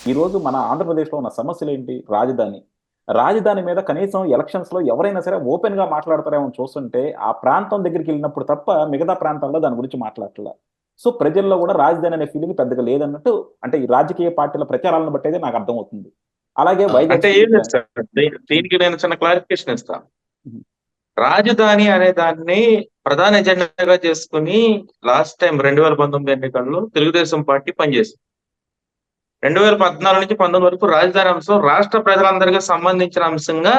ఈ రోజు మన ఆంధ్రప్రదేశ్‌లో ఉన్న సమస్యలేంటి? రాజధాని. రాజధాని మీద కనీసం ఎలక్షన్స్‌లో ఎవరైనా సరే ఓపెన్‌గా మాట్లాడతారేమో అని చూస్తుంటే, ఆ ప్రాంతం దగ్గరికెళ్ళినప్పుడు తప్ప మిగతా ప్రాంతాల్లో దాని గురించి మాట్లాడట్ల. సో, ప్రజల్లో గూడా రాజధాని అనే ఫీలింగ్ పెద్దగా లేదన్నట్టు అంటే ఈ రాజకీయ పార్టీల ప్రచారాలను బట్టయితే నాకు అర్థమవుతుంది. అలాగే అంటే వైజాగ్ ఏం స్టీల్ లేదు ప్లాంట్. సార్. హ్మ్. దీనికి నేను చిన్న క్లారిఫికేషన్ ఇస్తా. హుహు. రాజధాని అనే దాన్ని ప్రధాన ఎజెండాగా చేసుకుని లాస్ట్ టైం 2019 ఎన్నికల్లో తెలుగుదేశం పార్టీ పనిచేసింది. 2014 నుంచి 19 వరకు రాజధాని అంశం రాష్ట్ర ప్రజలందరికీ సంబంధించిన అంశంగా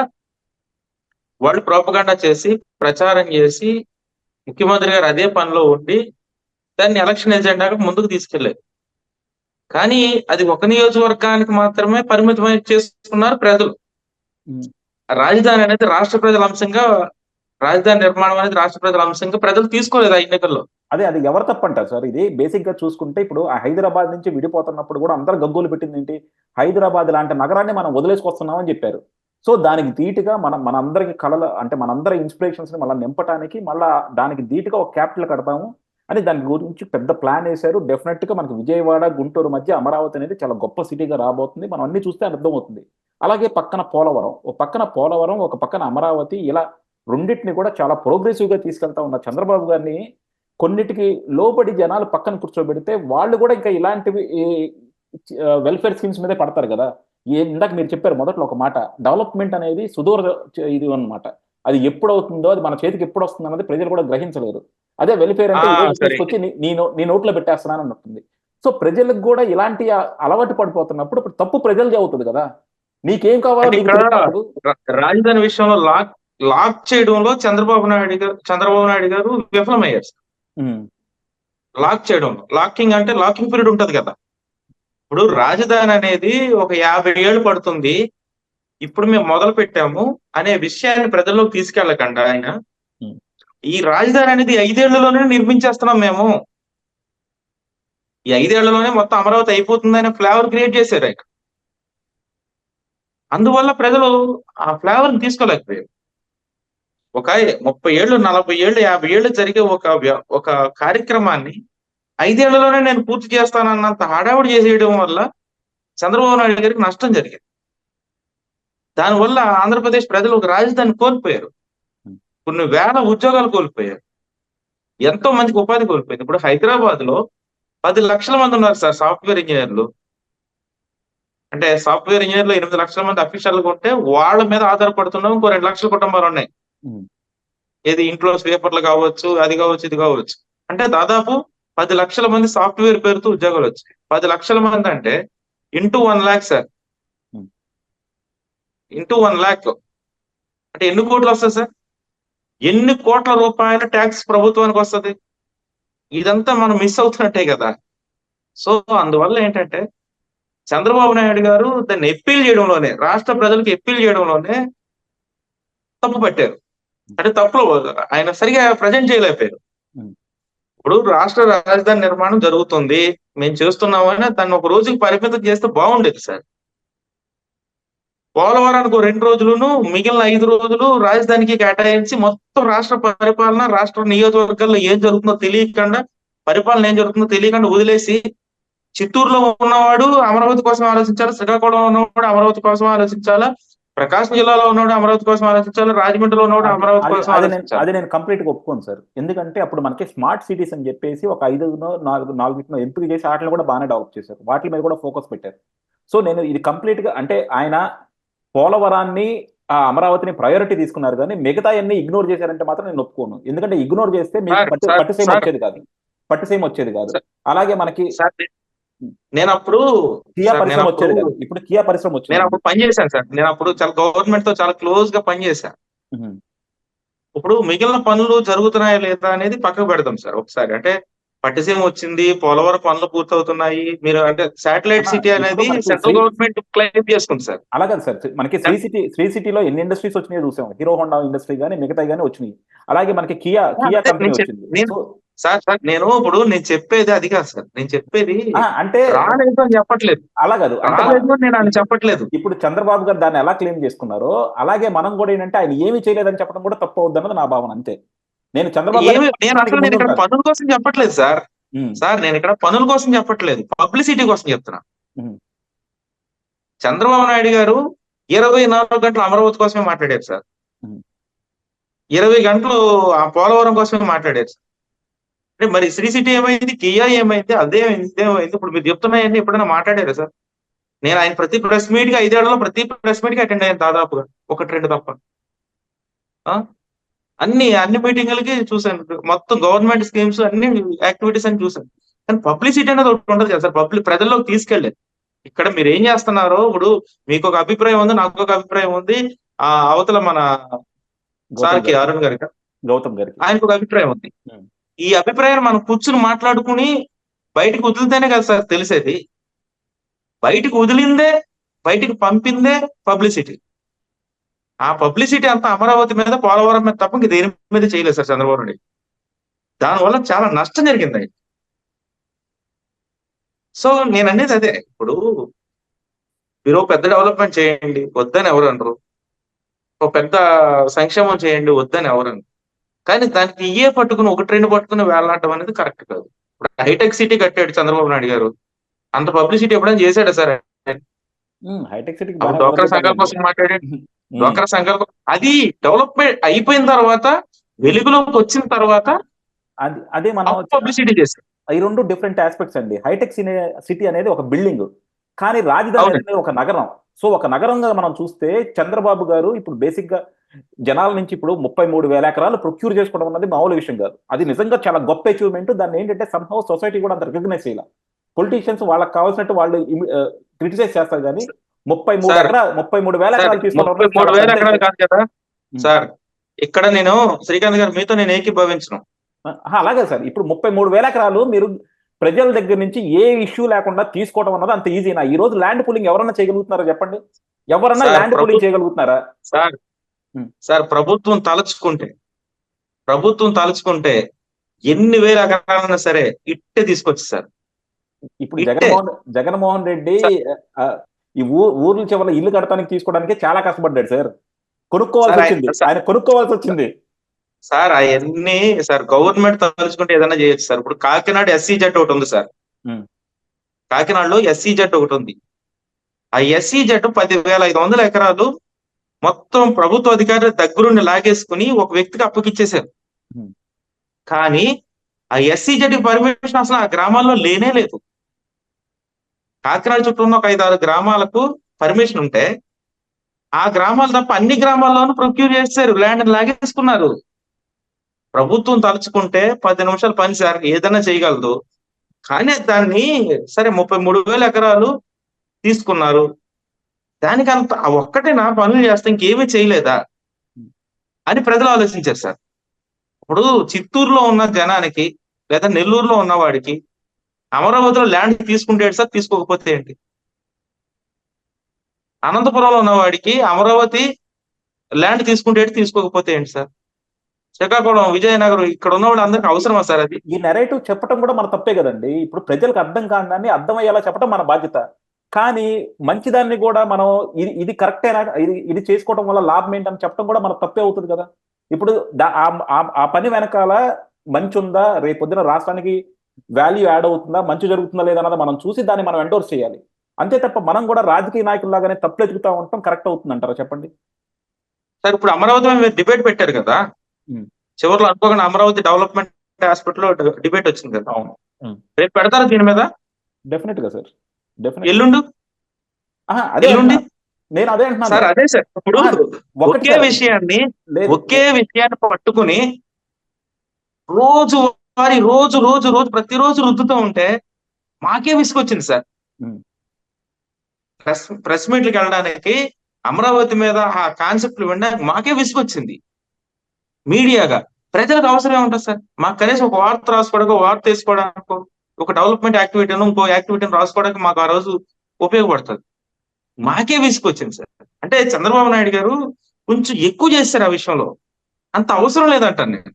వాళ్ళు ప్రోపగండా చేసి, ప్రచారం చేసి, ముఖ్యమంత్రి గారు అదే పనిలో ఉండి దాన్ని ఎలక్షన్ ఎజెండాగా ముందుకు తీసుకెళ్లారు. కానీ అది ఒక నియోజకవర్గానికి మాత్రమే పరిమితమై చేసుకున్నారు ప్రజలు. హ్మ్. రాజధాని అనేది రాష్ట్ర ప్రజల అంశంగా, రాజధాని నిర్మాణం అనేది రాష్ట్ర ప్రజల అంశంగా ప్రజలు తీసుకోలేదు ఆ ఎన్నికల్లో. అది ఎవరు తప్పంటారు సార్? ఇది బేసిక్‌గా చూసుకుంటే ఇప్పుడు ఆ హైదరాబాద్ నుంచి విడిపోతున్నప్పుడు గూడా అందరూ గగ్గోలు పెట్టిందేంటి? హైదరాబాద్ లాంటి నగరాన్ని మనం వదిలేసుకొస్తున్నాం అని జెప్పారు. సో, దానికి ధీటుగా మనందరికి కలలు అంటే మనందరి ఇన్‌స్పిరేషన్స్‌ని మళ్ళా నింపటానికి మళ్ళా దానికి ధీటుగా ఒక క్యాపిటల్ కడతాము అని దాని గురించి పెద్ద ప్లానేశారు. డెఫినెట్‌గా మనకు విజయవాడ, గుంటూరు మధ్య అమరావతి అనేది చాలా గొప్ప సిటీగా రాబోతుంది. మనం అన్నీ చూస్తే అర్థమవుతుంది. అలాగే పక్కన పోలవరం. ఒక పక్కన పోలవరం, ఒక పక్కన అమరావతి ఇలా రెండిటిని కూడా చాలా ప్రోగ్రెసివ్‌గా తీసుకెళ్తా ఉన్న చంద్రబాబు గారిని కొన్నిటికి లోబడి జనాలు పక్కన కూర్చోబెడితే, వాళ్ళు గూడా ఇంకా ఇలాంటివి వెల్‌ఫేర్ స్కీమ్స్ మీదే పడతారు గదా! ఇందాక మీరు చెప్పారు మొదట్లో ఒక మాట. డెవలప్‌మెంట్ అనేది సుదూర ఇది అన్నమాట. అది ఎప్పుడవుతుందో, అది మన చేతికి ఎప్పుడొస్తుందన్నది ప్రజలు కూడా గ్రహించలేరు. అదే వెల్‌ఫేర్ ఆ! అంటే ఈరోజు సరే. తీసుకొచ్చి నీ నోట్లో పెట్టేస్తున్నాను అన్నట్టుంది. సో, ప్రజలకు గూడా ఇలాంటి అలవాటు పడిపోతున్నప్పుడు ఇప్పుడు తప్పు ప్రజలదే అవుతది గదా! నీకేం కావాలో అంటే నీకు ఇక్కడ తెలియనప్పుడు. రాజధాని విషయంలో లాక్ లాక్ చేయడంలో చంద్రబాబు నాయుడు గారు విఫలమయ్యారు. హ్మ్. లాక్ చేయడంలో. లాకింగ్ పీరియడ్ ఉంటది కదా! ఇప్పుడు రాజధాని అనేది ఒక 50 ఏళ్ళు పడుతుంది. ఇప్పుడు మేము మొదలుపెట్టాము అనే విషయాన్ని ప్రజల్లోకి తీసుకెళ్ళకండా ఆయన, హ్మ్. ఈ రాజధాని అనేది 5 ఏళ్లలోనే నిర్మించేస్తున్నాం మేము. ఈ 5 ఏళ్లలోనే మొత్తం అమరావతి అయిపోతుందనే ఫ్లేవర్ క్రియేట్ చేశారాయన. అందువల్ల ప్రజలు ఆ ఫ్లేవర్‌ని తీసుకోలేకపోయారు. ఒక 30 ఏళ్ళు, 40 ఏళ్ళు, 50 ఏళ్ళు జరిగే ఒక కార్యక్రమాన్ని 5 ఏళ్లలోనే నేను పూర్తి చేస్తానన్నంత హడావుడి చేసేయడం వల్ల చంద్రబాబు నాయుడు గారికి నష్టం జరిగింది. దానివల్ల ఆంధ్రప్రదేశ్ ప్రజలు ఒక రాజధానిని కోల్పోయారు. హ్మ్. కొన్ని వేల ఉద్యోగాలు కోల్పోయారు. ఎంతో మందికి ఉపాధి కోల్పోయింది. ఇప్పుడు హైదరాబాద్‌లో 10 లక్షల మంది ఉన్నారు సార్ సాఫ్ట్‌వేర్ ఇంజినీర్లు. అంటే సాఫ్ట్‌వేర్ ఇంజినీర్లు 8 లక్షల మంది అఫీషియల్‌గా ఉంటే, వాళ్ళ మీద ఆధారపడుతున్న ఇంకో 2 లక్షల కుటుంబాలున్నాయి. హ్మ్. ఏది ఇంట్లో స్వీపర్లు కావచ్చు, అది కావచ్చు, ఇది కావచ్చు. అంటే దాదాపు 10 లక్షల మంది సాఫ్ట్‌వేర్ పేరుతో ఉద్యోగాలొచ్చాయి. 10 లక్షల మంది అంటే ఇంటూ 1,00,000 సార్. హ్మ్. ఇంటూ 1,00,000 అంటే ఎన్ని కోట్లొస్తాయి సార్? ఎన్ని కోట్ల రూపాయల టాక్స్ ప్రభుత్వానికొస్తది? ఇదంతా మనం మిస్ అవుతున్నట్టే గదా! సో, అందువల్ల ఏంటంటే చంద్రబాబు నాయుడు గారు దాన్ని ఎప్పీల్ చేయడంలోనే, రాష్ట్ర ప్రజలకు ఎప్పీల్ చేయడంలోనే తప్పు పట్టారు. అంటే తప్పులో ఆయన సరిగ్గా ప్రెజెంట్ చేయలేకపోయారు. హ్మ్. ఇప్పుడు రాష్ట్ర రాజధాని నిర్మాణం జరుగుతుంది. మేము చేస్తున్నామని దాన్ని ఒక రోజుకి పరిమితం చేస్తే బాగుండేది సార్. పోలవరానికి ఓ 2 రోజులును, మిగిలిన 5 రోజులు రాజధానికి కేటాయించి మొత్తం రాష్ట్ర పరిపాలన, రాష్ట్ర నియోజకవర్గాల్లో ఏం జరుగుతుందో తెలియకుండా, పరిపాలన ఏం జరుగుతుందో తెలియకుండా వదిలేసి, చిత్తూరులో ఉన్నవాడు అమరావతి కోసం ఆలోచించాలా, శ్రీకాకుళంలో ఉన్నవాడు అమరావతి కోసం ఆలోచించాలా, ప్రకాశం జిల్లాలో ఉన్నవాడు అమరావతి కోసం ఆలోచించాలా, రాజమండ్రిలో ఉన్నవాడు అది అమరావతి అది కోసం అది నేను ఆలోచించాలా. అది నేను కంప్లీట్‌గా ఒప్పుకోను సార్. ఎందుకంటే అప్పుడు మనకి స్మార్ట్ సిటీస్ అని జెప్పేసి ఒక 5నో, 4 ఎంపిక చేసి ఆటిలిని కూడా బానే డెవలప్ చేశారు. వాటి మీద కూడా ఫోకస్ పెట్టారు. సో, నేను ఇది కంప్లీట్‌గా అంటే ఆయన పోలవరాన్ని, అమరావతిని ప్రయారిటీ తీసుకున్నారు గానీ, మిగతాయన్నీ ఇగ్నోర్ చేశారంటే మాత్రం నేను ఒప్పుకోను. ఎందుకంటే ఇగ్నోర్ చేస్తే మీకు సార్, సార్, పట్టిసీమ సార్, వచ్చేది కాదు. పట్టిసీమ వచ్చేది కాదు. సార్, అలాగే మనకి సార్ హ్మ్. నేనప్పుడు కియా సార్ పరిశ్రమ నేనప్పుడు వచ్చేది కాదు. ఇప్పుడు కియా పరిశ్రమ వచ్చిందండి. నేనప్పుడు పని చేశాను సార్. నేనప్పుడు హ్మ్. చాలా గవర్నమెంట్‌తో చాలా క్లోజ్‌గా పనిచేశా. హుహు. ఇప్పుడు మిగిలిన పనులు జరుగుతున్నాయా లేదా అనేది పక్కకు పెడదాం సార్ ఒకసారి. అంటే పట్టిసీమ వచ్చింది, పోలవరం పనులు పూర్తవుతున్నాయి. మీరు అంటే శాటిలైట్ అహా! సిటీ ఇప్పుడు అనేది మనకి సెంట్రల్ గవర్నమెంట్ క్లెయిమ్ చేసుకుంది సార్. అలా కాదు సార్. మనకి సెం శ్రీ సిటీలో ఎన్ని ఇండస్ట్రీస్ వచ్చినాయో చూసాం. హీరో హోండా ఇండస్ట్రీ గాని, మిగతాయి గాని వచ్చినియి. అలాగే మనకి కియా అదే కంపెనీ వచ్చింది. నేను సో సార్ నేను చెప్పేది అది కాదు సార్. నేను చెప్పేది అంటే రాలేదు అని చెప్పట్లేదు. అలా కాదు. అంటే రాలేదు అని నేను అని ఇప్పుడు చెప్పట్లేదు. ఇప్పుడు చంద్రబాబు గారు దాన్ని ఎలా క్లెయిమ్ చేసుకున్నారో, అలాగే మనం కూడా ఏంటంటే ఆయన ఏమి చేయలేదని చెప్పడం కూడా తప్పవుద్దన్నది నా భావన అంతే. నేను చంద్రబాబు గారి పక్షానికి నేనిక్కడ ముందుంటాను. పనుల కోసం చెప్పట్లేదు సార్. హ్మ్. సార్ నేనిక్కడ పనుల కోసం చెప్పట్లేదు. పబ్లిసిటీ కోసం చెప్తున్నా. హ్మ్. చంద్రబాబు నాయుడు గారు 24 గంటలు అమరావతి కోసమే మాట్లాడారు సార్. ఉమ్. 20 గంటలు ఆ పోలవరం కోసమే మాట్లాడారు సార్. అంటే మరి శ్రీ సిటీ ఏమైంది, కియా ఏమైంది, అదేమైంది ఇదేమైంది, ఇప్పుడు మీరు చెప్తున్నాయని ఎప్పుడైనా మాట్లాడారా సార్? నేను ఆయన ప్రతి ప్రెస్ మీట్ కి 5 ఏళ్లలో ప్రతి ప్రెస్ మీట్ కి అటెండ్ అయ్యాను దాదాపుగా, 1-2 తప్ప. ఆ? అన్ని మీటింగులకి చూశాను, మొత్తం గవర్నమెంట్ స్కీమ్స్ అన్ని యాక్టివిటీస్ అని చూశాను. కానీ పబ్లిసిటీ అనేది ఒకటి ఉండదు కదా సార్, ప్రజల్లోకి తీసుకెళ్ళలేదు. ఇక్కడ మీరు ఏం చేస్తున్నారో, ఇప్పుడు మీకు ఒక అభిప్రాయం ఉంది, నాకు ఒక అభిప్రాయం ఉంది, ఆ అవతల మన సార్కి అరుణ్ గారికి గౌతమ్ గారికి ఆయనకు ఒక అభిప్రాయం ఉంది. ఉమ్. ఈ అభిప్రాయం మనం కూర్చుని మాట్లాడుకుని బయటకు వదిలితేనే కదా సార్ తెలిసేది. బయటకు వదిలిందే, బయటికి పంపిందే పబ్లిసిటీ. ఆ పబ్లిసిటీ అంతా అమరావతి మీద, పోలవరం మీద తప్ప ఇంక దేని మీద చేయలేదు సార్ చంద్రబాబు నాయుడు. దానివల్ల చాలా నష్టం జరిగింది. సో నేను అనేది అదే, ఇప్పుడు మీరు పెద్ద డెవలప్మెంట్ చేయండి వద్దని ఎవరు అనరు, ఒక పెద్ద సంక్షేమం చేయండి వద్దని ఎవరు అనరు. కానీ దానికి ఇయే పట్టుకుని 1-2 పట్టుకుని వేలాడటం అనేది కరెక్ట్ కాదు. ఇప్పుడు హైటెక్ సిటీ కట్టాడు చంద్రబాబు నాయుడు గారు, అంత పబ్లిసిటీ ఎప్పుడైనా చేశాడా సార్? హైటెక్ సిటీకి అప్పుడు డ్వాక్రా సంఘాల కోసం మాట్లాడాడు, డ్వాక్రా సంఘాల అది డెవలప్మెంట్ అయిపోయిన తర్వాత, వెలుగులోకి వచ్చిన తర్వాత అదే మనం పబ్లిసిటీ చేశారు. ఈ 2 డిఫరెంట్ ఆస్పెక్ట్స్ అండి. హైటెక్ సిటీ అనేది ఒక బిల్డింగ్, కానీ రాజధాని అనేది ఒక నగరం. సో ఒక నగరంగా మనం చూస్తే చంద్రబాబు గారు ఇప్పుడు బేసిక్ గా జనాల నుంచి ఇప్పుడు 33,000 ఎకరాలు ప్రొక్యూర్ చేసుకోవడం అన్నది మామూలు విషయం కాదు. అది నిజంగా చాలా గొప్ప అచీవ్మెంట్. దాన్ని ఏంటంటే సంహౌ సొసైటీ కూడా అంత రికగ్నైజ్ చేయాలి. పొలిటీషియన్స్ వాళ్ళకి కావాల్సినట్టు వాళ్ళు క్రిటిసైజ్ చేస్తారు, కానీ 33,000 ఎకరాలు తీసుకోవడం 33,000 ఎకరాలు కాదు కదా సార్. ఇక్కడ నేను శ్రీకాంత్ గారు మీతో నేను ఏకీభవించను. అలాగే సార్, ఇప్పుడు 33,000 ఎకరాలు మీరు ప్రజల దగ్గర నుంచి ఏ ఇష్యూ లేకుండా తీసుకోవడం అన్నది అంత ఈజీనా? ఈ రోజు ల్యాండ్ పూలింగ్ ఎవరన్నా చేయగలుగుతున్నారా చెప్పండి? ఎవరన్నా ల్యాండ్ పూలింగ్ చేయగలుగుతున్నారా? సార్ ప్రభుత్వం తలుచుకుంటే ఎన్ని వేల ఎకరాలైనా సరే ఇట్టే తీసుకొచ్చి సార్. ఇప్పుడు జగన్మోహన్ రెడ్డి ఈ ఊర్ల చివర ఇల్లు కడటానికి తీసుకోవడానికి చాలా కష్టపడ్డాడు సార్. ఆయన కొనుక్కోవాల్సి వచ్చింది సార్. అవన్నీ సార్ గవర్నమెంట్ తలుచుకుంటే ఏదైనా చేయొచ్చు సార్. ఇప్పుడు కాకినాడ SEZ ఒకటి ఉంది సార్, కాకినాడలో SEZ ఒకటి ఉంది. ఆ SEZ 10,500 ఎకరాలు మొత్తం ప్రభుత్వ అధికారుల దగ్గరుండి లాగేసుకుని ఒక వ్యక్తికి అప్పగిచ్చేశారు. కానీ ఆ SEZ పర్మిషన్ అసలు ఆ గ్రామాల్లో లేనే లేదు. కాకినాడ చుట్టూ ఉన్న ఒక 5-6 గ్రామాలకు పర్మిషన్ ఉంటే, ఆ గ్రామాలు తప్ప అన్ని గ్రామాల్లోనూ ప్రొక్యూర్ చేశారు, ల్యాండ్ లాగేసుకున్నారు. ప్రభుత్వం తలుచుకుంటే 10 నిమిషాలు పని సార్, ఏదైనా చేయగలదు. కానీ దాన్ని సరే 33,000 ఎకరాలు తీసుకున్నారు, దానికి అంత ఒక్కటే నా పనులు చేస్తే ఇంకేమీ చేయలేదా అని ప్రజలు ఆలోచించారు సార్. ఇప్పుడు చిత్తూరులో ఉన్న జనానికి లేదా నెల్లూరులో ఉన్న వాడికి అమరావతిలో ల్యాండ్ తీసుకుంటే సార్, తీసుకోకపోతే ఏంటి? అనంతపురంలో ఉన్న వాడికి అమరావతి ల్యాండ్ తీసుకుంటే తీసుకోకపోతే ఏంటి సార్? శ్రీకాకుళం, విజయనగరం ఇక్కడ ఉన్న వాళ్ళు అందరికి అవసరమా సార్ అది? ఈ నెరేటివ్ చెప్పడం కూడా మన తప్పే కదండి. ఇప్పుడు ప్రజలకు అర్థం కాని అర్థమయ్యేలా చెప్పడం మన బాధ్యత. కానీ మంచిదాన్ని కూడా మనం ఇది కరెక్టేనా, ఇది చేసుకోవడం వల్ల లాభం ఏంటని చెప్పడం కూడా మన తప్పే అవుతుంది కదా. ఇప్పుడు ఆ పని వెనకాల మంచి ఉందా, రేపొద్దున రాష్ట్రానికి వాల్యూ యాడ్ అవుతుందా, మంచి జరుగుతుందా లేదన్నది మనం చూసి దాన్ని మనం ఎండోర్స్ చేయాలి. అంతే తప్ప మనం కూడా రాజకీయ నాయకుల్లాగానే తప్పులు ఎదుగుతా ఉంటాం కరెక్ట్ అవుతుంది అంటారా చెప్పండి? సార్ ఇప్పుడు అమరావతి మీద డిబేట్ పెట్టారు కదా, చివరిలో అనుకోకుండా అమరావతి డెవలప్మెంట్ హాస్పిటల్ లో డిబేట్ వచ్చింది కదా. రేపు పెడతారా దీని మీద? డెఫినెట్ గా సార్, ఎల్లుండి నేను అదే అంటున్నాను సార్. అదే సార్, ఇప్పుడు ఒకే విషయాన్ని పట్టుకుని రోజు ప్రతిరోజు రుద్దుతూ ఉంటే మాకే విసుకొచ్చింది సార్. ప్రెస్ మీట్లకు వెళ్ళడానికి, అమరావతి మీద ఆ కాన్సెప్ట్లు వినడానికి మాకే విసుకొచ్చింది. మీడియాగా ప్రజలకు అవసరం ఏముంటుంది సార్? మాకు కనీసం ఒక వార్త రాసుకోవడానికి, వార్త తీసుకోవడానికి, ఒక డెవలప్మెంట్ యాక్టివిటీను ఇంకో యాక్టివిటీని రాసుకోవడానికి మాకు ఆ రోజు ఉపయోగపడుతుంది. మాకే విసుకొచ్చింది సార్. అంటే చంద్రబాబు నాయుడు గారు కొంచెం ఎక్కువ చేస్తారు ఆ విషయంలో, అంత అవసరం లేదంటాను నేను.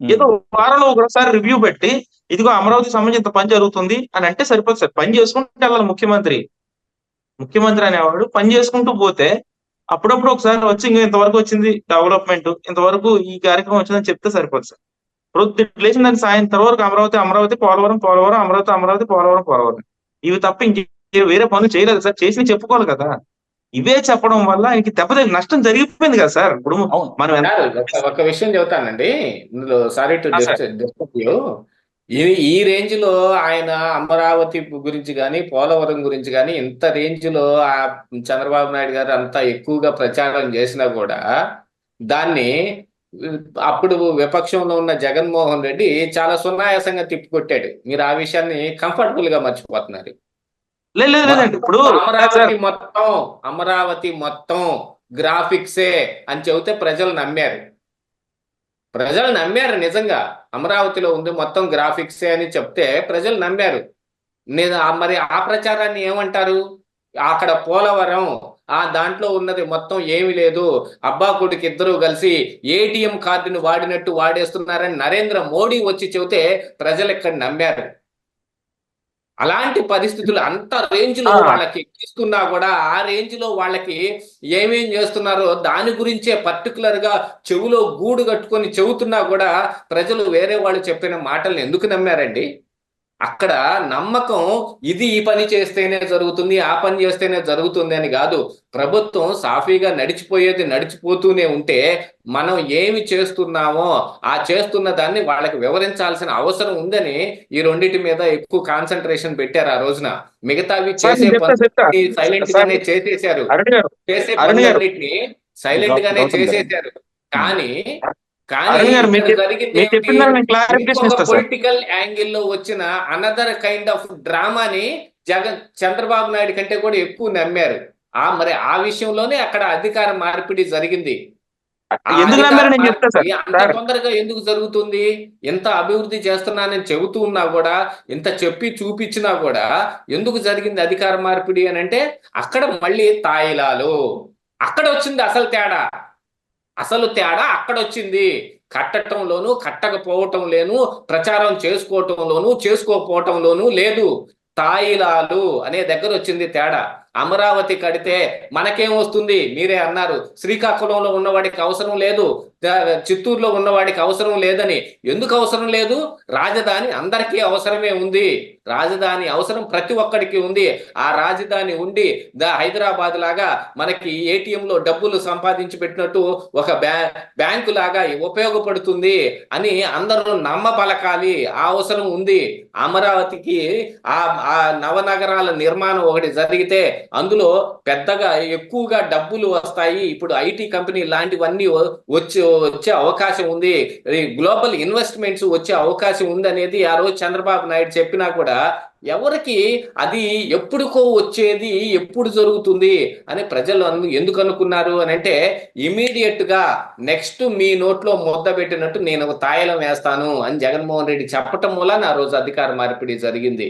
ఏదో వారంలో ఒకసారి రివ్యూ పెట్టి ఇదిగో అమరావతికి సంబంధించి ఇంత పని జరుగుతుంది అని అంటే సరిపోతుంది సార్. పని చేసుకుంటూ వెళ్ళాలి ముఖ్యమంత్రి అనేవాడు. పని చేసుకుంటూ పోతే అప్పుడప్పుడు ఒకసారి వచ్చి ఇంకా ఇంతవరకు వచ్చింది డెవలప్మెంట్, ఇంతవరకు ఈ కార్యక్రమం వచ్చిందని చెప్తే సరిపోతుంది సార్. ప్రొద్దు లేచిన దాన్ని సాయంత్రం వరకు అమరావతి, పోలవరం, అమరావతి, పోలవరం ఇవి తప్ప ఇంకే వేరే పనులు చేయలేదు సార్, చేసి చెప్పుకోవాలి కదా. ఇవే చెప్పడం వల్ల ఆయనకి నష్టం జరిగిపోయింది కదా సార్. ఇప్పుడు అవును మనం ఎంత కాదు, ఒక విషయం చెబుతానండి ఇందులో. Sorry to sir disturb you. ఈ రేంజ్ లో ఆయన అమరావతి గురించి కానీ పోలవరం గురించి కానీ ఇంత రేంజ్ లో ఆ చంద్రబాబు నాయుడు గారు అంత ఎక్కువగా ప్రచారం చేసినా కూడా దాన్ని అప్పుడు విపక్షంలో ఉన్న జగన్మోహన్ రెడ్డి చాలా సునాయాసంగా తిప్పికొట్టాడు. మీరు ఆ విషయాన్ని కంఫర్టబుల్ గా మర్చిపోతున్నారు. లేదు లేదు లేదండి. ఇప్పుడు సార్ అమరావతి మొత్తం గ్రాఫిక్సే అని చెబితే ప్రజలు నమ్మారు. నిజంగా అమరావతిలో ఉంది మొత్తం గ్రాఫిక్సే అని చెప్తే ప్రజలు నమ్మారు. మరి ఆ ప్రచారాన్ని ఏమంటారు? అక్కడ పోలవరం దాంట్లో ఉన్నది మొత్తం ఏమీ లేదు, అబ్బా కొడుకు ఇద్దరు కలిసి ఏటీఎం కార్డును వాడినట్టు వాడేస్తున్నారని నరేంద్ర మోడీ వచ్చి చెబితే ప్రజలు ఇక్కడ నమ్మారు. అలాంటి పరిస్థితులు అంత రేంజ్ లో వాళ్ళకి ఎక్కిస్తున్నా కూడా ఆ రేంజ్ లో వాళ్ళకి ఏమేం చేస్తున్నారో దాని గురించే పర్టికులర్ గా చెవులో గూడు కట్టుకొని చెబుతున్నా కూడా ప్రజలు వేరే వాళ్ళు చెప్పిన మాటల్ని ఎందుకు నమ్మారండి? అక్కడ నమ్మకం ఇది ఈ పని చేస్తేనే జరుగుతుంది, ఆ పని చేస్తేనే జరుగుతుంది అని కాదు. ప్రభుత్వం సాఫీగా నడిచిపోతూనే ఉంటే మనం ఏమి చేస్తున్నామో ఆ చేస్తున్న దాన్ని వాళ్ళకి వివరించాల్సిన అవసరం ఉందని ఈ రెండింటి మీద ఎక్కువ కాన్సన్ట్రేషన్ పెట్టారు ఆ రోజున. మిగతావి చేసే పనులన్నీ సైలెంట్ గానే చేసేసారు. చేసే పనులన్నిటిని సైలెంట్ గానే చేసేసారు. కానీ పొలిటికల్ యాంగిల్లో వచ్చిన అనదర్ కైండ్ ఆఫ్ డ్రామాని చంద్రబాబు నాయుడు కంటే కూడా ఎక్కువ నమ్మారు. మరి ఆ విషయంలోనే అక్కడ అధికార మార్పిడి జరిగింది. అంత తొందరగా ఎందుకు జరుగుతుంది? ఎంత అభివృద్ధి చేస్తున్నానని చెబుతూ ఉన్నా కూడా, ఎంత చెప్పి చూపించినా కూడా ఎందుకు జరిగింది అధికార మార్పిడి అని అంటే అక్కడ మళ్ళీ తాయిలాలు. అక్కడ వచ్చింది అసలు తేడా అక్కడ వచ్చింది. కట్టటంలోను కట్టకపోవటం లేను, ప్రచారం చేసుకోకపోవటంలోనూ లేదు. తాయిలాలు అనే దగ్గర వచ్చింది తేడా. అమరావతి కడితే మనకేం వస్తుంది? మీరే అన్నారు, శ్రీకాకుళంలో ఉన్నవాడికి అవసరం లేదు, చిత్తూరులో ఉన్నవాడికి అవసరం లేదని. ఎందుకు అవసరం లేదు? రాజధాని అందరికీ అవసరమే ఉంది. రాజధాని అవసరం ప్రతి ఒక్కడికి ఉంది. ఆ రాజధాని ఉండి హైదరాబాద్ లాగా మనకి ఏటీఎంలో డబ్బులు సంపాదించి పెట్టినట్టు ఒక బ్యాంకు లాగా ఉపయోగపడుతుంది అని అందరూ నమ్మబలకాలి. ఆ అవసరం ఉంది. అమరావతికి ఆ నవనగరాల నిర్మాణం ఒకటి జరిగితే అందులో పెద్దగా ఎక్కువగా డబ్బులు వస్తాయి. ఇప్పుడు ఐటీ కంపెనీ లాంటివన్నీ వచ్చే అవకాశం ఉంది, గ్లోబల్ ఇన్వెస్ట్మెంట్స్ వచ్చే అవకాశం ఉంది అనేది ఆ రోజు చంద్రబాబు నాయుడు చెప్పినా కూడా ఎవరికి అది ఎప్పుడుకో వచ్చేది, ఎప్పుడు జరుగుతుంది అని ప్రజలు ఎందుకు అనుకున్నారు అని అంటే ఇమీడియట్ గా నెక్స్ట్ మీ నోట్లో ముద్ద పెట్టినట్టు నేను ఒక తాయిలం వేస్తాను అని జగన్మోహన్ రెడ్డి చెప్పటం వల్ల ఆ రోజు అధికార మార్పిడి జరిగింది.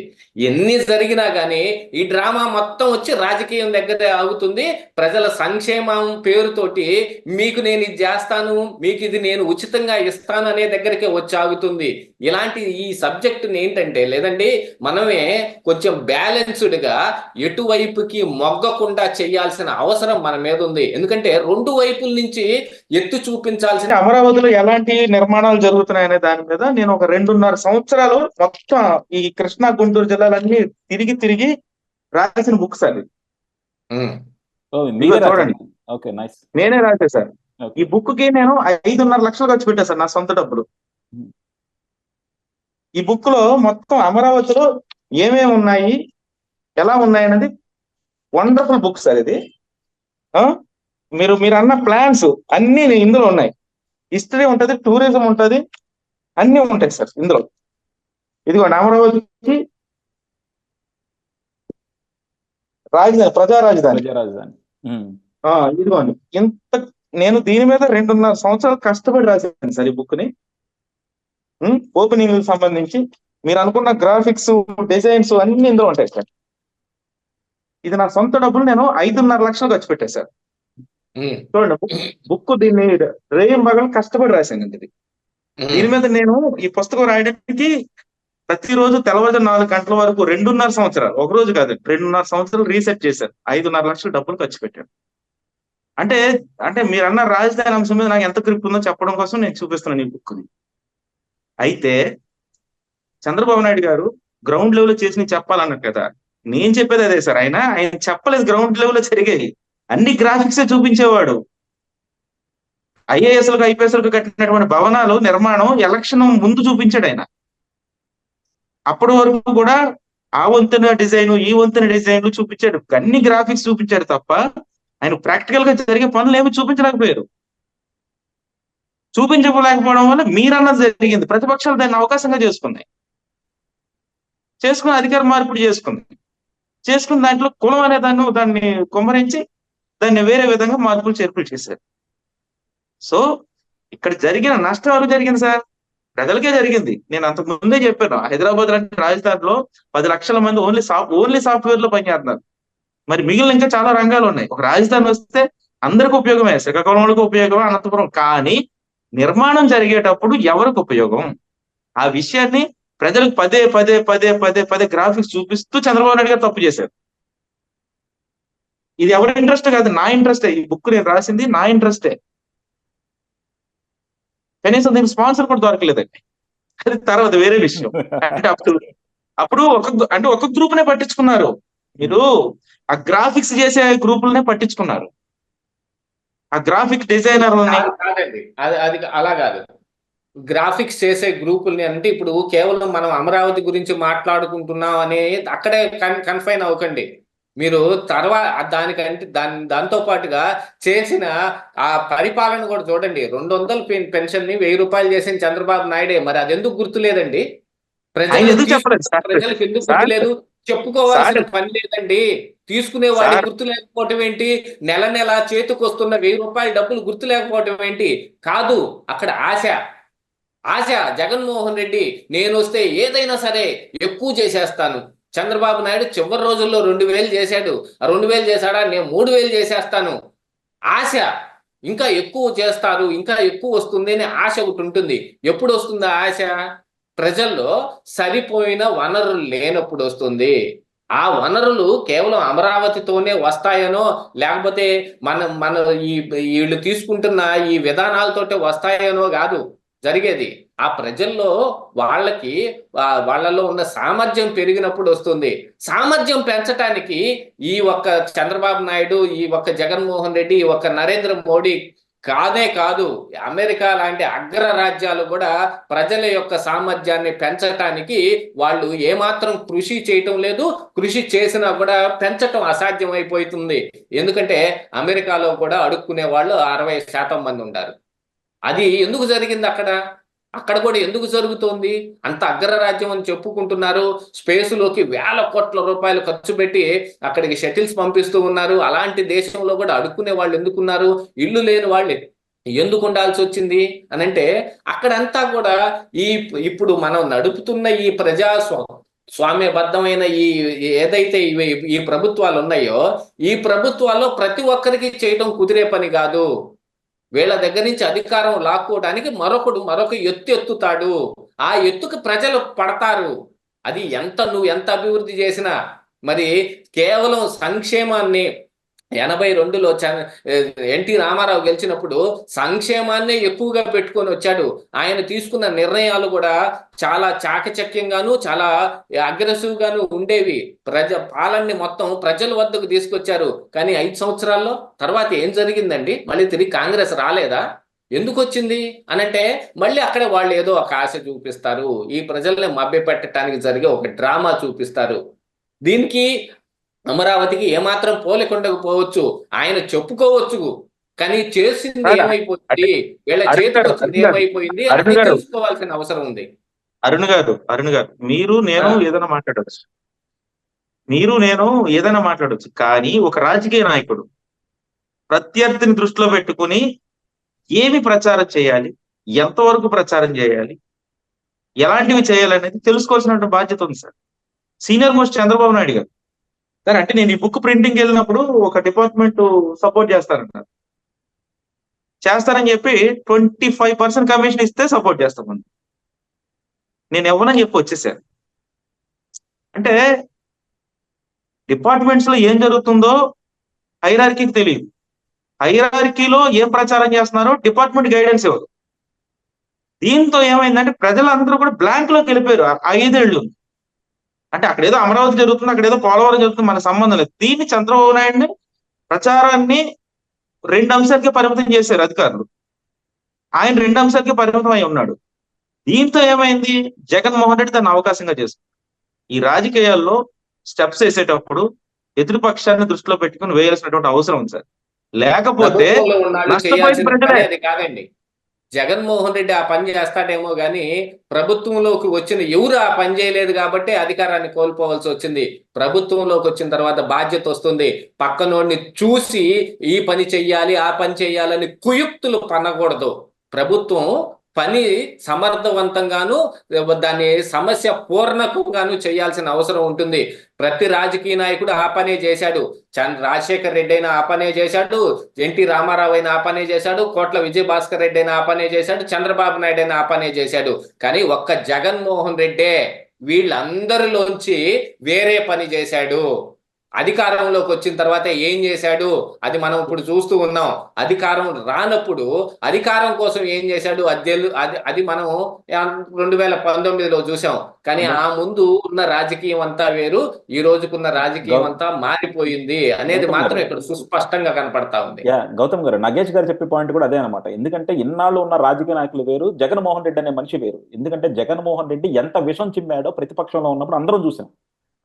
ఎన్ని జరిగినా కానీ ఈ డ్రామా మొత్తం వచ్చి రాజకీయం దగ్గరే ఆగుతుంది. ప్రజల సంక్షేమం పేరుతోటి మీకు నేను ఇది చేస్తాను, మీకు ఇది నేను ఉచితంగా ఇస్తాను అనే దగ్గరికి వచ్చి ఆగుతుంది. ఇలాంటి ఈ సబ్జెక్టుని ఏంటంటే లేదండి మనమే కొంచెం బ్యాలెన్స్డ్ గా ఎటువైపుకి మొగ్గకుండా చేయాల్సిన అవసరం మన మీద ఉంది. ఎందుకంటే రెండు వైపుల నుంచి ఎత్తు చూపించాల్సిన. అమరావతిలో ఎలాంటి నిర్మాణాలు జరుగుతున్నాయనే దాని మీద నేను ఒక 2.5 సంవత్సరాలు మొత్తం ఈ కృష్ణా గుంటూరు జిల్లాలన్నీ తిరిగి రాసిన బుక్స్ అది. చూడండి, నేనే రాసేసాను. ఈ బుక్ కి నేను 5.5 లక్షలు ఖర్చు పెట్టాను సార్, నా సొంత డబ్బులు. ఈ బుక్ లో మొత్తం అమరావతిలో ఏమేమి ఉన్నాయి, ఎలా ఉన్నాయి అనేది వండర్ఫుల్ బుక్ సార్ ఇది. మీరు అన్న ప్లాన్స్ అన్ని ఇందులో ఉన్నాయి. హిస్టరీ ఉంటది, టూరిజం ఉంటది, అన్ని ఉంటాయి సార్ ఇందులో. ఇదిగోండి అమరావతికి రాజధాని, ప్రజా రాజధాని. ఇదిగోండి నేను దీని మీద 2.5 సంవత్సరాలు కష్టపడి రాశాను సార్ ఈ బుక్ ని. ఓపెనింగ్ సంబంధించి మీరు అనుకున్న గ్రాఫిక్స్, డిజైన్స్ అన్ని ఇందులో ఉంటాయి సార్. ఇది నా సొంత డబ్బులు, నేను 5.5 లక్షలు ఖర్చు పెట్టాను సార్. చూడండి బుక్ దీన్ని రేయం బాగా కష్టపడి రాశాను ఇది. దీని మీద నేను ఈ పుస్తకం రాయడానికి ప్రతిరోజు తెల్లవారు 4 గంటల వరకు 2.5 సంవత్సరాలు, ఒక రోజు కాదు 2.5 సంవత్సరాలు రీసెర్చ్ చేశాను. 5.5 లక్షలు డబ్బులు ఖర్చు పెట్టాను. అంటే మీరు అన్న రాజధాని అంశం మీద నాకు ఎంత గ్రిప్ ఉందో చెప్పడం కోసం నేను చూపిస్తున్నాను ఈ బుక్ ని. అయితే చంద్రబాబు నాయుడు గారు గ్రౌండ్ లెవెల్ చేసి చెప్పాలన్నారు కదా, నేను చెప్పేది అదే సార్. ఆయన చెప్పలేదు గ్రౌండ్ లెవెల్లో జరిగాయి. అన్ని గ్రాఫిక్స్ చూపించేవాడు. ఐఏఎస్లకు ఐపీఎస్లకు కట్టినటువంటి భవనాలు నిర్మాణం ఎలక్షన్ ముందు చూపించాడు ఆయన. అప్పటి వరకు కూడా ఆ వంతెన డిజైన్, ఈ వంతెన డిజైన్లు చూపించాడు, అన్ని గ్రాఫిక్స్ చూపించాడు తప్ప ఆయన ప్రాక్టికల్ గా జరిగే పనులు ఏమి చూపించలేకపోయారు. చూపించలేకపోవడం వల్ల మీరన్నది జరిగింది. ప్రతిపక్షాలు దాన్ని అవకాశంగా చేసుకున్నాయి, చేసుకుని అధికార మార్పిడి చేసుకుని దాంట్లో కులం అనే దాన్ని కుమ్మరించి దాన్ని వేరే విధంగా మార్పులు చేర్పులు చేశారు. సో ఇక్కడ జరిగిన నష్టం ఎవరు జరిగింది సార్? ప్రజలకే జరిగింది. నేను అంతకు ముందే చెప్పాను, హైదరాబాద్ లాంటి రాజధానిలో 10 లక్షల మంది ఓన్లీ సాఫ్ట్వేర్ లో పనిచేస్తున్నారు. మరి మిగిలిన ఇంకా చాలా రంగాలు ఉన్నాయి. ఒక రాజధాని వస్తే అందరికి ఉపయోగమే, శ్రీకాకుళంకి ఉపయోగం, అనంతపురం. కానీ నిర్మాణం జరిగేటప్పుడు ఎవరికి ఉపయోగం? ఆ విషయాన్ని ప్రజలకు పదే గ్రాఫిక్స్ చూపిస్తూ చంద్రబాబు నాయుడు గారు తప్పు చేశారు. ఇది ఎవరి ఇంట్రెస్ట్ కాదు, నా ఇంట్రెస్టే. ఈ బుక్ నేను రాసింది నా ఇంట్రెస్టే. కనీసం దీనికి స్పాన్సర్ కూడా దొరకలేదండి. అది తర్వాత వేరే విషయం. అంటే అప్పుడు ఒక గ్రూప్ నే పట్టించుకున్నారు. మీరు ఆ గ్రాఫిక్స్ చేసే గ్రూపులనే పట్టించుకున్నారు, ఆ గ్రాఫిక్ డిజైనర్లని. కాదండి, అది అలా కాదు. గ్రాఫిక్స్ చేసే గ్రూపుల్ని అంటే ఇప్పుడు కేవలం మనం అమరావతి గురించి మాట్లాడుకుంటున్నాం అనే అక్కడే కన్ఫైన్ అవ్వకండి. మీరు తర్వాత దాంతో పాటుగా చేసిన ఆ పరిపాలన కూడా చూడండి. 200 పెన్షన్ ని 1000 రూపాయలు చేసిన చంద్రబాబు నాయుడే. మరి అది ఎందుకు గుర్తులేదండి? ప్రజలకు ఎందుకు గుర్తులేదు? చెప్పుకోవాల్సిన పని లేదండి. తీసుకునే వాడి గుర్తు లేకపోవటం ఏంటి? నెల నెల చేతికి వస్తున్న 1000 రూపాయల డబ్బులు గుర్తు లేకపోవటం ఏంటి? కాదు, అక్కడ ఆశ. జగన్మోహన్ రెడ్డి నేను వస్తే ఏదైనా సరే ఎక్కువ చేసేస్తాను. చంద్రబాబు నాయుడు చివరి రోజుల్లో 2000 చేశాడు. 2000 చేశాడా? నేను 3000 చేసేస్తాను. ఆశ. ఇంకా ఎక్కువ చేస్తారు, ఇంకా ఎక్కువ వస్తుంది అని ఆశ ఒకటి ఉంటుంది. ఎప్పుడు వస్తుంది ఆశ? ప్రజల్లో సరిపోయిన వనరులు లేనప్పుడు వస్తుంది. ఆ వనరులు కేవలం అమరావతితోనే వస్తాయనో, లేకపోతే మన వీళ్ళు తీసుకుంటున్న ఈ విధానాలతోటే వస్తాయనో కాదు జరిగేది. ఆ ప్రజల్లో వాళ్ళలో ఉన్న సామర్థ్యం పెరిగినప్పుడు వస్తుంది. సామర్థ్యం పెంచడానికి ఈ ఒక్క చంద్రబాబు నాయుడు, ఈ ఒక్క జగన్మోహన్ రెడ్డి, ఈ ఒక్క నరేంద్ర మోడీ కాదు, అమెరికా లాంటి అగ్ర రాజ్యాలు కూడా ప్రజల యొక్క సామర్థ్యాన్ని పెంచటానికి వాళ్ళు ఏమాత్రం కృషి చేయటం లేదు. కృషి చేసినా కూడా పెంచటం అసాధ్యం అయిపోతుంది. ఎందుకంటే అమెరికాలో కూడా అడుక్కునే వాళ్ళు 60% మంది ఉంటారు. అది ఎందుకు జరిగింది? అక్కడ కూడా ఎందుకు జరుగుతోంది? అంత అగ్రరాజ్యం అని చెప్పుకుంటున్నారు. స్పేసులోకి వేల కోట్ల రూపాయలు ఖర్చు పెట్టి అక్కడికి షటిల్స్ పంపిస్తూ ఉన్నారు. అలాంటి దేశంలో కూడా అడుక్కునే వాళ్ళు ఎందుకున్నారు? ఇల్లు లేని వాళ్ళు ఎందుకు ఉండాల్సి వచ్చింది అని అంటే అక్కడంతా కూడా ఇప్పుడు మనం నడుపుతున్న ఈ స్వామ్యబద్ధమైన ఏదైతే ఈ ప్రభుత్వాలు ఉన్నాయో, ఈ ప్రభుత్వాల్లో ప్రతి ఒక్కరికి చేయటం కుదిరే పని కాదు. వీళ్ళ దగ్గర నుంచి అధికారం లాక్కోవడానికి మరొక ఎత్తుతాడు. ఆ ఎత్తుకు ప్రజలు పడతారు. అది నువ్వు ఎంత అభివృద్ధి చేసినా. మరి కేవలం సంక్షేమాన్ని 82లో ఎన్టీ రామారావు గెలిచినప్పుడు సంక్షేమాన్నే ఎక్కువగా పెట్టుకొని వచ్చాడు. ఆయన తీసుకున్న నిర్ణయాలు కూడా చాలా చాకచక్యంగాను, చాలా అగ్రెసివ్ గాను ఉండేవి. పాలనని మొత్తం ప్రజల వద్దకు తీసుకొచ్చారు. కానీ 5 సంవత్సరాల్లో తర్వాత ఏం జరిగిందండి? మళ్ళీ తిరిగి కాంగ్రెస్ రాలేదా? ఎందుకు వచ్చింది అనంటే మళ్ళీ అక్కడ వాళ్ళు ఏదో ఒక ఆశ చూపిస్తారు. ఈ ప్రజల్ని మభ్యపెట్టడానికి జరిగే ఒక డ్రామా చూపిస్తారు. దీనికి అమరావతికి ఏమాత్రం పోలికొండకపోవచ్చు, ఆయన చెప్పుకోవచ్చు, కానీ చేసింది ఏమైపోయింది, వీళ్ళ చేతికి వచ్చింది ఏమైపోయింది అని తెలుసుకోవాల్సిన అవసరం ఉంది. అరుణ్ గారు మీరు నేను ఏదైనా మాట్లాడొచ్చు, కానీ ఒక రాజకీయ నాయకుడు ప్రత్యర్థిని దృష్టిలో పెట్టుకుని ఏమి ప్రచారం చేయాలి, ఎంతవరకు ప్రచారం చేయాలి, ఎలాంటివి చేయాలనేది తెలుసుకోవాల్సిన బాధ్యత ఉంది sir. Senior most Chandrababu Naidu గారు సార్, అంటే నేను ఈ బుక్ ప్రింటింగ్ వెళ్ళినప్పుడు ఒక డిపార్ట్మెంట్ సపోర్ట్ చేస్తారని చెప్పి 25% కమిషన్ ఇస్తే సపోర్ట్ చేస్తామని నేను ఎవరని చెప్పి వచ్చేసాను. అంటే డిపార్ట్మెంట్స్ లో ఏం జరుగుతుందో హైరార్కీకి తెలియదు. హైరార్కీలో ఏం ప్రచారం చేస్తున్నారో డిపార్ట్మెంట్ గైడెన్స్ ఇవ్వదు. దీంతో ఏమైందంటే ప్రజలందరూ కూడా బ్లాంక్ లోకి వెళ్ళిపోయారు 5 ఏళ్ళు. అంటే అక్కడ ఏదో అమరావతి జరుగుతుంది, అక్కడ ఏదో పోలవరం జరుగుతుంది, మనకు సంబంధం లేదు. దీన్ని చంద్రబాబు నాయుడిని ప్రచారాన్ని 2 అంశాలకే పరిమితం చేశారు అధికారులు. ఆయన 2 అంశాలకే పరిమితం అయి ఉన్నాడు. దీంతో ఏమైంది, జగన్మోహన్ రెడ్డి దాన్ని అవకాశంగా చేసుకుంది. ఈ రాజకీయాల్లో స్టెప్స్ వేసేటప్పుడు ఎదురుపక్షాన్ని దృష్టిలో పెట్టుకుని వేయాల్సినటువంటి అవసరం ఉంది సార్. లేకపోతే ప్రభుత్వంలో ఉన్నాళ్ళు నష్టపోయిన చేయాల్సిన పని ప్రజలే. అది కాదండి. జగన్మోహన్ రెడ్డి ఆ పని చేస్తాడేమో గాని ప్రభుత్వంలోకి వచ్చిన ఎవరు ఆ పని చేయలేదు కాబట్టి అధికారాన్ని కోల్పోవాల్సి వచ్చింది. ప్రభుత్వంలోకి వచ్చిన తర్వాత బాధ్యత వస్తుంది. పక్కనోడిని చూసి ఈ పని చెయ్యాలి ఆ పని చెయ్యాలని కుయుక్తులు పనకూడదు. ప్రభుత్వం పని సమర్థవంతంగాను దాని సమస్య పూర్ణకంగాను చేయాల్సిన అవసరం ఉంటుంది. ప్రతి రాజకీయ నాయకుడు ఆ పనే చేశాడు. రాజశేఖర్ రెడ్డి అయినా ఆ పనే చేశాడు, ఎన్టీ రామారావు అయినా ఆ పనే చేశాడు, కోట్ల విజయభాస్కర్ రెడ్డి అయినా ఆ పనే చేశాడు, చంద్రబాబు నాయుడు అయినా ఆ పనే చేశాడు. కానీ ఒక్క జగన్మోహన్ రెడ్డే వీళ్ళందరిలోంచి వేరే పని చేశాడు. అధికారంలోకి వచ్చిన తర్వాత ఏం చేశాడు అది మనం ఇప్పుడు చూస్తూ ఉన్నాం. అధికారం రానప్పుడు అధికారం కోసం ఏం చేశాడు అది మనం 2019లో చూసాం. కానీ ఆ ముందు ఉన్న రాజకీయం అంతా వేరు, ఈ రోజుకున్న రాజకీయం అంతా మారిపోయింది అనేది మాత్రం ఇక్కడ సుస్పష్టంగా కనపడతా ఉంది. గౌతమ్ గారు, నగేష్ గారు చెప్పే పాయింట్ కూడా అదే అనమాట. ఎందుకంటే ఇన్నాళ్ళు ఉన్న రాజకీయ నాయకులు వేరు, జగన్మోహన్ రెడ్డి అనే మనిషి వేరు. ఎందుకంటే జగన్మోహన్ రెడ్డి ఎంత విషం చిమ్మాడో ప్రతిపక్షంలో ఉన్నప్పుడు అందరం చూసాం.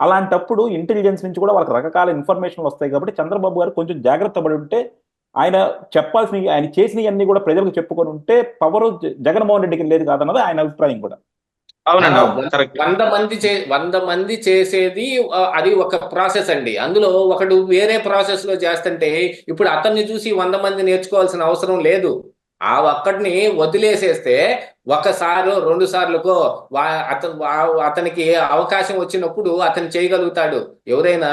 అలాంటప్పుడు ఇంటెలిజెన్స్ నుంచి కూడా వాళ్ళకి రకరకాల ఇన్ఫర్మేషన్లు వస్తాయి. కాబట్టి చంద్రబాబు గారు కొంచెం జాగ్రత్త పడి ఉంటే, ఆయన చెప్పాల్సినవి ఆయన చేసినవన్నీ కూడా ప్రజలకు చెప్పుకొని ఉంటే పవర్ జగన్మోహన్ రెడ్డికి లేదు కాదన్నది ఆయన అభిప్రాయం కూడా. 100 మంది చేసేది అది ఒక ప్రాసెస్ అండి. అందులో ఒకడు వేరే ప్రాసెస్ లో చేస్తుంటే ఇప్పుడు అతన్ని చూసి 100 మంది నేర్చుకోవాల్సిన అవసరం లేదు. ఆ ఒక్కడిని వదిలేసేస్తే ఒకసారి 2 సార్లుకో అతనికి అవకాశం వచ్చినప్పుడు అతను చేయగలుగుతాడు. ఎవరైనా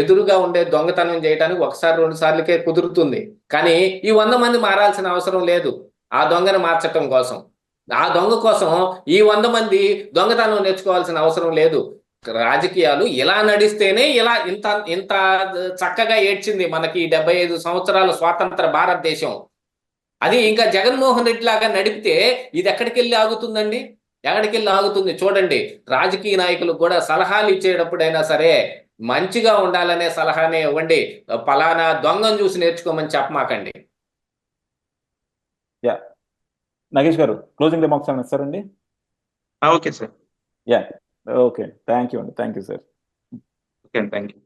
ఎదురుగా ఉండే దొంగతనం చేయడానికి 1 సారి 2 సార్లకే కుదురుతుంది. కానీ ఈ 100 మంది మారాల్సిన అవసరం లేదు ఆ దొంగను మార్చటం కోసం. ఆ దొంగ కోసం ఈ 100 మంది దొంగతనం నేర్చుకోవాల్సిన అవసరం లేదు. రాజకీయాలు ఇలా నడిస్తేనే ఇలా ఇంత ఇంత చక్కగా ఏడ్చింది మనకి 75 సంవత్సరాల స్వాతంత్ర భారతదేశం. అది ఇంకా జగన్మోహన్ రెడ్డి లాగా నడిపితే ఇది ఎక్కడికి వెళ్ళి ఆగుతుందండి? ఎక్కడికి వెళ్ళి ఆగుతుంది? చూడండి, రాజకీయ నాయకులకు కూడా సలహాలు ఇచ్చేటప్పుడైనా సరే మంచిగా ఉండాలనే సలహానే ఇవ్వండి. పలానా దొంగను చూసి నేర్చుకోమని చెప్పమాకండి. నగేష్ గారు, క్లోజింగ్ రిమార్క్స్ ఏమైనా ఇస్తారండి? Okay sir. Okay, thank you అండి. Thank you sir. Okay, thank you.